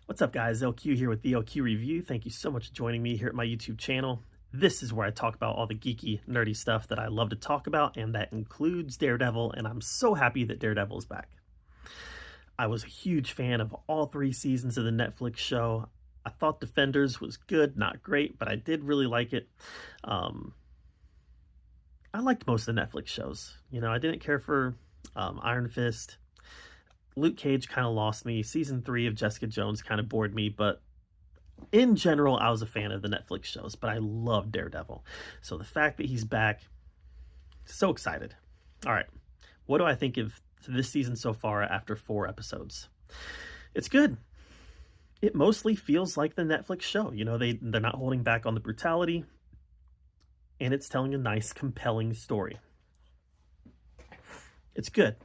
What's up, guys? LQ here with the LQ Review. Thank you so much for joining me here at my YouTube channel. This is where I talk about all the geeky, nerdy stuff that I love to talk about, and that includes Daredevil, and I'm so happy that Daredevil is back. I was a huge fan of all 3 seasons of the Netflix show. I thought Defenders was good, not great, but I did really like it. I liked most of the Netflix shows. I didn't care for Iron Fist. Luke Cage kind of lost me. Season 3 of Jessica Jones kind of bored me, but in general, I was a fan of the Netflix shows, but I love Daredevil. So the fact that he's back, so excited. All right, what do I think of this season so far after 4 episodes? It's good. It mostly feels like the Netflix show. They're not holding back on the brutality, and it's telling a nice, compelling story. It's good.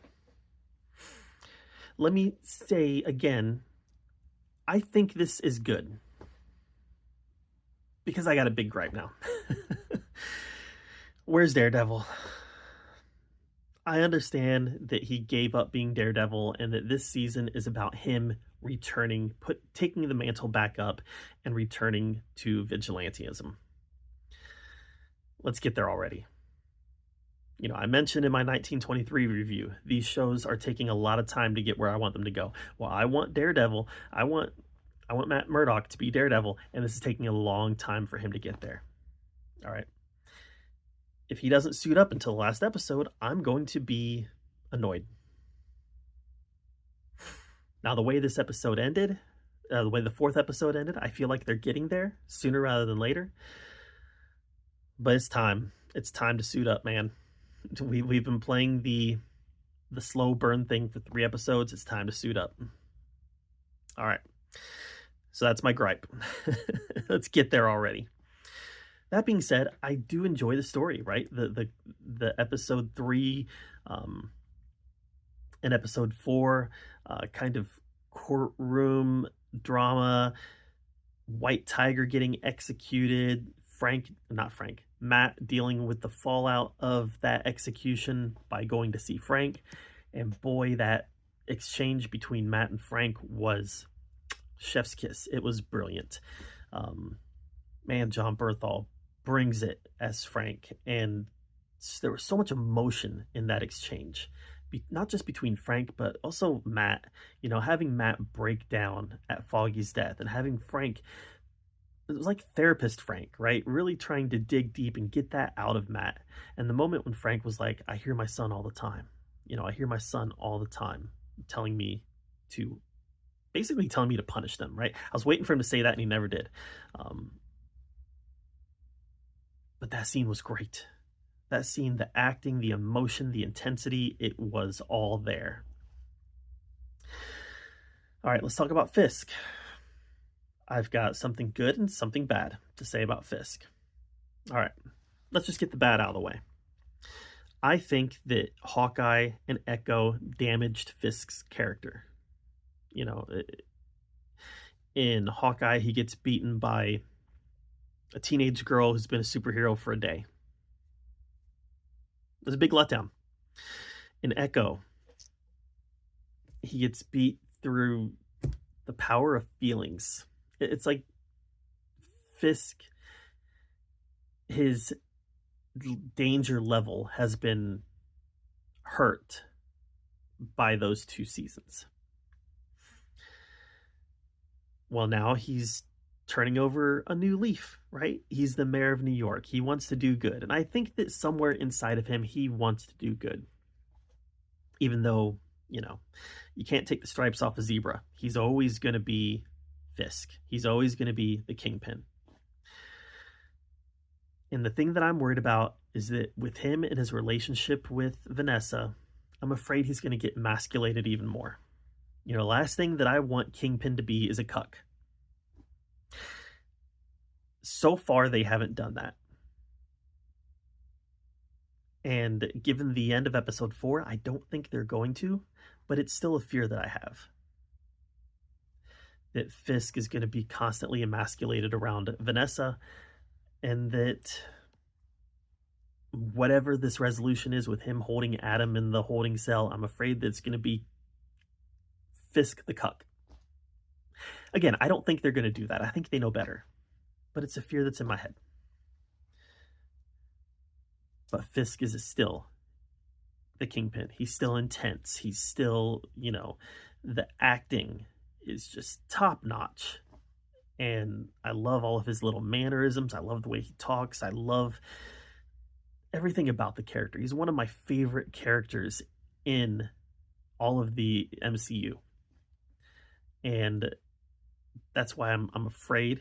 Let me say again, I think this is good. Because I got a big gripe now. Where's Daredevil? I understand that he gave up being Daredevil and that this season is about him returning, taking the mantle back up and returning to vigilantism. Let's get there already. I mentioned in my 1923 review, these shows are taking a lot of time to get where I want them to go. Well, I want Daredevil. I want Matt Murdock to be Daredevil, and this is taking a long time for him to get there. All right. If he doesn't suit up until the last episode, I'm going to be annoyed. Now, the way this episode ended, the way the 4th episode ended, I feel like they're getting there sooner rather than later. But it's time. It's time to suit up, man. We've been playing the slow burn thing for 3 episodes. It's time to suit up. All right. So that's my gripe. Let's get there already. That being said, I do enjoy the story, right? The episode 3 and episode 4 kind of courtroom drama, White Tiger getting executed, Matt dealing with the fallout of that execution by going to see Frank. And boy, that exchange between Matt and Frank was chef's kiss. It was brilliant. Man, John Bernthal brings it as Frank. And there was so much emotion in that exchange. Not just between Frank, but also Matt. Having Matt break down at Foggy's death and having Frank... It was like therapist Frank, right? Really trying to dig deep and get that out of Matt. And the moment when Frank was like, I hear my son all the time. I hear my son all the time basically telling me to punish them, right? I was waiting for him to say that and he never did. But that scene was great. That scene, the acting, the emotion, the intensity, it was all there. All right, let's talk about Fisk. I've got something good and something bad to say about Fisk. All right, let's just get the bad out of the way. I think that Hawkeye and Echo damaged Fisk's character. In Hawkeye, he gets beaten by a teenage girl who's been a superhero for a day. It was a big letdown. In Echo, he gets beat through the power of feelings. It's like Fisk, his danger level has been hurt by those 2 seasons. Well, now he's turning over a new leaf, right? He's the mayor of New York. He wants to do good. And I think that somewhere inside of him, he wants to do good. Even though, you can't take the stripes off a zebra. He's always going to be Fisk. He's always going to be the kingpin. And the thing that I'm worried about is that with him and his relationship with Vanessa, I'm afraid he's going to get emasculated even more. Last thing that I want Kingpin to be is a cuck. So far, they haven't done that. And given the end of episode 4, I don't think they're going to, but it's still a fear that I have. That Fisk is going to be constantly emasculated around Vanessa, and that whatever this resolution is with him holding Adam in the holding cell, I'm afraid that it's going to be Fisk the cuck. Again, I don't think they're going to do that. I think they know better, but it's a fear that's in my head. But Fisk is still the Kingpin. He's still intense. He's still, the acting is just top notch. And I love all of his little mannerisms. I love the way he talks. I love everything about the character. He's one of my favorite characters in all of the MCU. And that's why I'm afraid.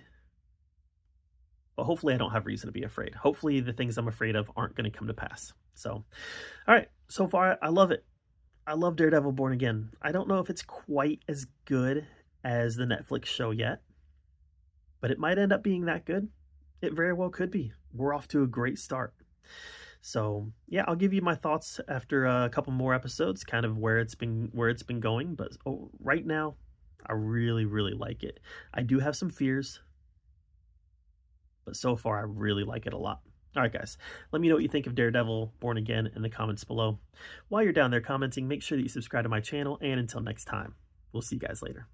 But hopefully I don't have reason to be afraid. Hopefully the things I'm afraid of aren't going to come to pass. So, all right. So far, I love it. I love Daredevil Born Again. I don't know if it's quite as good as the Netflix show yet, but it might end up being that good. It very well could be. We're off to a great start. So yeah, I'll give you my thoughts after a couple more episodes, kind of where it's been going. But right now, I really, really like it. I do have some fears, but so far I really like it a lot. All right, guys, let me know what you think of Daredevil Born Again in the comments below. While you're down there commenting, make sure that you subscribe to my channel, and until next time, we'll see you guys later.